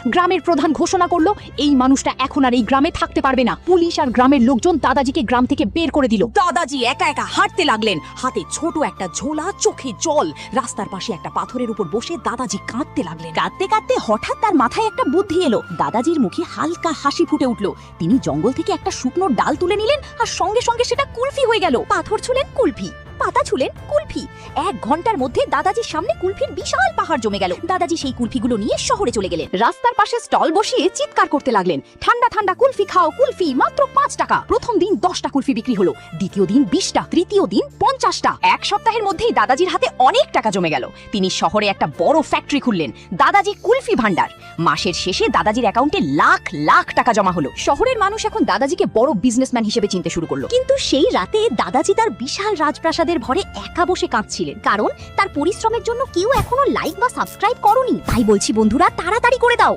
গ্রামের প্রধান ঘোষণা করলো এই মানুষটা এখন আর এই গ্রামে থাকতে পারবে না। পুলিশ আর গ্রামের লোকজন দাদাজিকে গ্রাম থেকে বের করে দিল। দাদাজি একা একা হাঁটতে লাগলেন, হাতে ছোট একটা ঝোলা, চোখে জল। রাস্তার পাশে একটা পাথরের উপর বসে দাদাজি কাঁদতে লাগলেন। কাঁদতে কাঁদতে হঠাৎ তার মাথায় একটা বুদ্ধি এলো। দাদাজির মুখে হালকা হাসি ফুটে উঠল। তিনি জঙ্গল থেকে একটা শুকনো ডাল তুলে নিলেন আর সঙ্গে সঙ্গে সেটা কুলফি হয়ে গেল। পাথর ছুলেন কুলফি, পাতা ছুলেন কুলফি। 1 ঘন্টার মধ্যে দাদাজির সামনে কুলফির বিশাল পাহাড় জমে গেল। দাদাজি সেই কুলফিগুলো নিয়ে শহরে চলে গেলেন। রাস্তার পাশে স্টল বসিয়ে চিৎকার করতে লাগলেন, ঠান্ডা ঠান্ডা কুলফি খাও, কুলফি মাত্র 5 টাকা। প্রথম দিন 10টা কুলফি বিক্রি হলো, দ্বিতীয় দিন 20টা, তৃতীয় দিন 50টা। 1 সপ্তাহের মধ্যেই দাদাজির হাতে অনেক টাকা জমে গেল। তিনি শহরে একটা বড় ফ্যাক্টরি খুললেন, দাদাজি কুলফি ভান্ডার। মাসের শেষে দাদাজির অ্যাকাউন্টে লাখ লাখ টাকা জমা হলো। শহরের মানুষ এখন দাদাজিকে বড় বিজনেসম্যান হিসেবে চিনতে শুরু করলো। কিন্তু সেই রাতে দাদাজি তার বিশাল রাজপ্রাসাদের ভরে একা বসে কাঁদছিলেন, কারণ তার পরিশ্রমের জন্য কেউ এখনো লাইক বা সাবস্ক্রাইব করনি। তাই বলছি বন্ধুরা, তাড়াতাড়ি করে দাও।